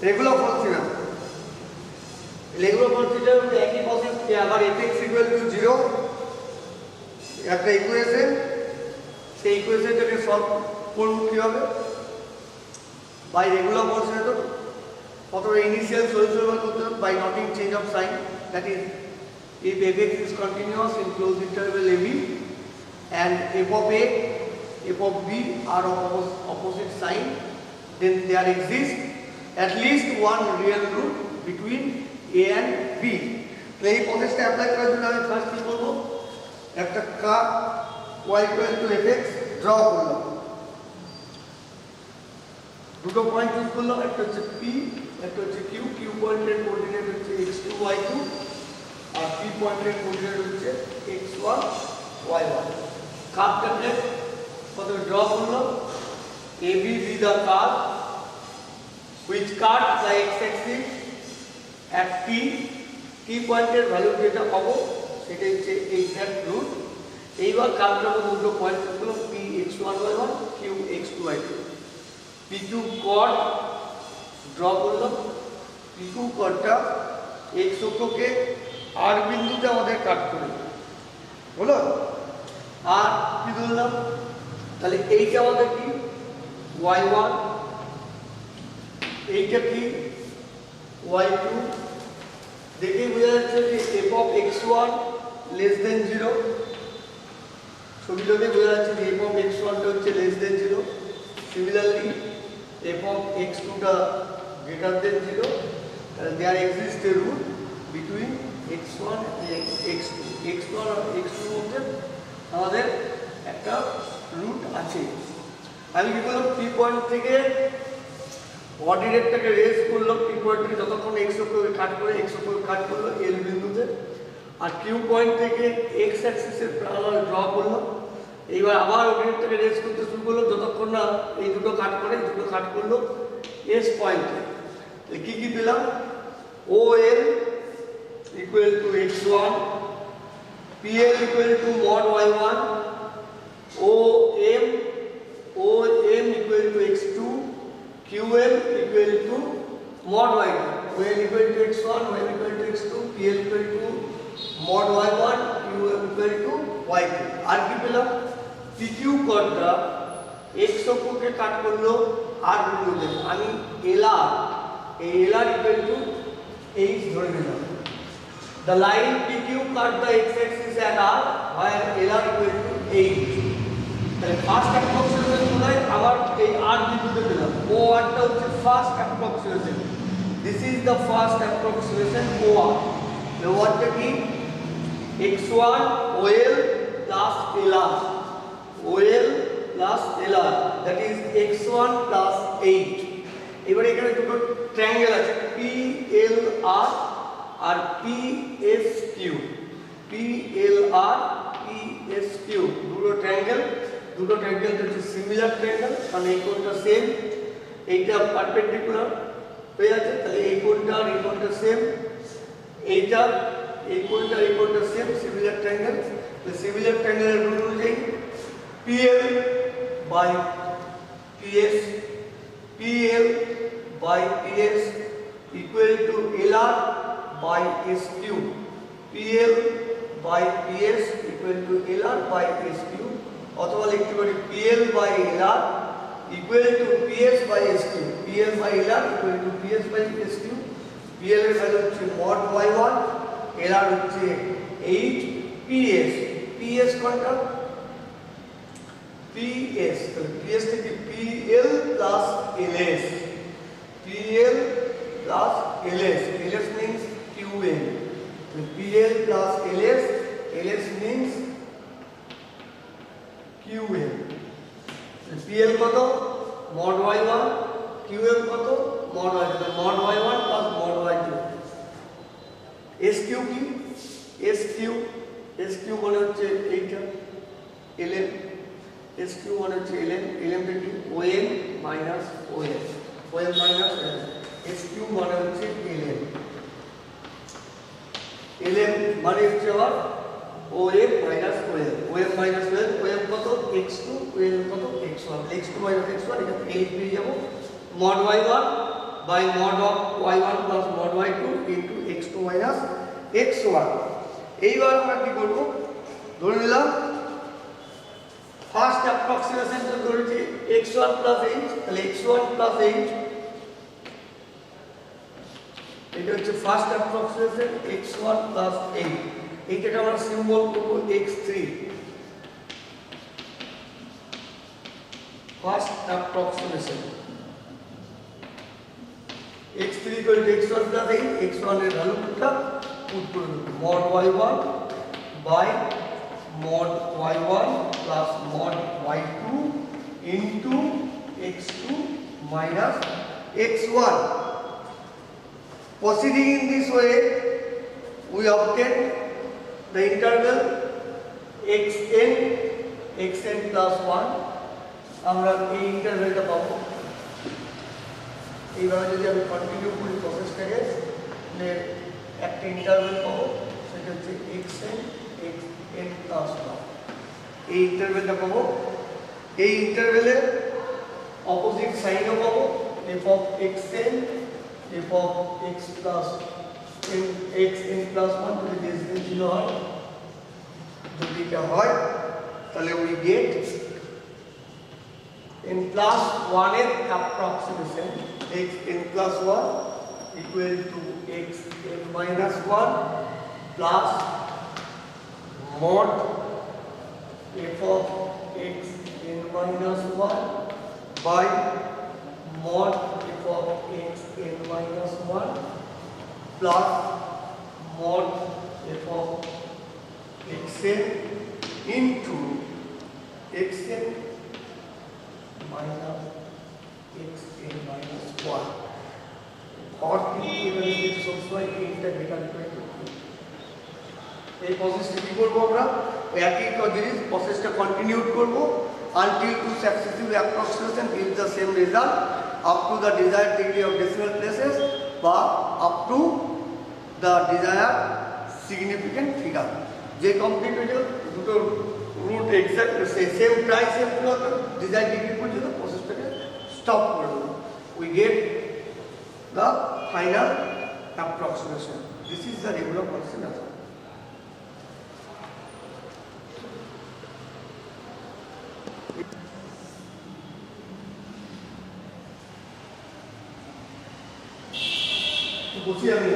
Regular false regular ফলসিটার একই process আবার fx equal to 0 একটা ইকুয়েশন, সেই ইকুয়েশনটাকে সলভ করব কিভাবে বাই রেগুলার ফলস মেথড। প্রথমে ইনিশিয়াল সলিউশন করতে হবে by noting change of sign, that is if fx is continuous in closed interval ab and f of b are of opposite sign, then there exists at least one real root between a and b. তো এই প্রসেসটা apply করার জন্য আমি first কি করব, একটা curve y equal to fx draw করলাম, দুটো পয়েন্ট চুজ করলাম, একটা হচ্ছে p একটা হচ্ছে q। q পয়েন্টের কোঅর্ডিনেট হচ্ছে x2 y2 আর p পয়েন্টের কোঅর্ডিনেট হচ্ছে x1 y1। কার্ভটাকে প্রথমে ড্র করলাম, AB be the curve which cuts the x-axis at t পয়েন্টের ভ্যালু যেটা পাবো সেটা হচ্ছে এক্সাক্ট রুট। এইবার কার্ভটার মধ্যে দুটো পয়েন্ট চুজ করলাম, p x1 y1 q x2 y2। pq chord draw করলাম, pq কর্ডটা x অক্ষকে আর বিন্দুতে আমাদের কাট করে বলো, আর কি ধরলাম, তাহলে এইটা আমাদের কি y1, এইটা কি y2। দেখে বোঝা যাচ্ছে যে f of x1 less than 0, ছবিটাতে বোঝা যাচ্ছে যে f of x1 টা হচ্ছে less than 0। Similarly f of x2 টা greater than 0, তাহলে there exists a root between x1 and x2। x1 R x2 এর মধ্যে আমাদের একটা রুট আছে। আমি কি করলাম, p পয়েন্ট থেকে কোঅর্ডিনেটটাকে রেজ করলাম, p পয়েন্ট থেকে যতক্ষণ x অক্ষকে কাট করে x অক্ষকে কাট করলো l বিন্দুতে, আর q পয়েন্ট থেকে x অ্যাক্সিসের প্যারালাল ড্র করলাম। এইবার আবার কোঅর্ডিনেটটাকে রেজ করতে শুরু করলাম যতক্ষণ না এই দুটো কাট করে, এই দুটো কাট করলো s পয়েন্টে। তাহলে কি কি পেলাম, OL equal to x1, PL equal to mod y1, OM equal to x2, QL equal to mod y2, OL equal to x1, OM equal to x2, PL equal to mod y1, QL equal to y2। আর কি পেলাম, PQ কর্ডটা x অক্ষকে কাট করলো আর বিন্দুতে, আমি LR এই LR equal to h ধরে নিলাম। The line PQ cut the x-axis at R while LR equal to 8। তাহলে ফার্স্ট অ্যাপ্রক্সিমেশন গুলাই আবার এই R বিন্দুতে দিলাম, OR টা হচ্ছে first approximation, this is the first approximation OR। OR টা কি x1 OL plus LR, OL plus LR, that is x1 plus 8। এবারে এখানে দুটো ট্রায়াঙ্গেল আছে, PLR আর PSQ, PLR PSQ দুটো ট্রায়াঙ্গেল হচ্ছে সিমিলার ট্রায়াঙ্গেল, কারণ এই কোণটা সেম, এইটা পারপেন্ডিকুলার হয়ে আছে, তাহলে এই কোণটা আর এই কোণটা সেম, এইটা এই কোণটা আর এই কোণটা সেম, সিমিলার ট্রায়াঙ্গেল। তো সিমিলার ট্রায়াঙ্গেলের রুল অনুযায়ী PL by PS, PL by PS equal to LR by SQ, PL by PS equal to LR by SQ, অথবা লিখতে পারি PL by LR equal to PS by SQ, PL by LR equal to PS by SQ। PL এর value হচ্ছে mod y1, LR হচ্ছে 8, PS কোনটা PS, তাহলে PS থেকে PL plus LS, PL plus LS, LS means QL, PL plus LS, LS means QL। PL কত mod y1, QL কত mod y2, mod y1 plus mod y2। SQ কি, SQ মানে হচ্ছে এইটা ln, SQ মানে হচ্ছে ln, ln টা কি OM minus OL, OM minus OL, SQ মানে হচ্ছে ln মানে হচ্ছে আবার OM minus OL, OM minus OL, OM কত x2, OL কত x1, x2 minus x1, এখানে 8 পেয়ে যাব, mod y1 by mod of y1 plus mod y2 into x2 minus x1 এইবার আমরা কি করব ধরে নিলাম ফার্স্ট অ্যাপ্রক্সিমেশন তো ধরেছি x1 plus h তাহলে x1 plus h এটা হচ্ছে first approximation x1 plus h এইটাকে আমরা সিম্বল করব x3 first approximation x3 equal to x1 plus h x1 এর ভ্যালুটা পুট করে দেব mod y1 by mod y1 plus mod y2 into x2 minus x1. Proceeding in this way, we obtain the interval xn plus 1. আমরা এই ইন্টারভ্যালটা পাবো এইভাবে যদি আমি continue করি প্রসেসটাকে একটা ইন্টারভ্যাল পাবো সেটা হচ্ছে xn plus 1 এই ইন্টারভ্যালটা পাবো এই ইন্টারভ্যালের অপোজিট সাইনও পাবো f of xn f of x plus xn plus 1 যদি লেস দেন 0 হয় যদি এটা হয় তাহলে we get n plus 1 এর approximation xn plus 1 equal to xn minus 1 plus mod f of xn minus 1 by mod f of xn minus 1 plus mod f of xn into xn minus xn minus 1 और equal সবসময় এইটা data depend করবে এই প্রসেসটা কি করব আমরা একই জিনিস প্রসেসটা কন্টিনিউ করব until two successive approximation gives the same result up to the desired degree of decimal places বা up to the desired significant figure যে কমপ্লিট হয়ে গেল দুটো রুট এক্সাক্ট সেম প্রাইস সেম ডিজায়ার ডিগ্রি পর্যন্ত প্রসেসটাকে স্টপ করে দেব we get the final approximation. This is the regular process as well. বসি আমি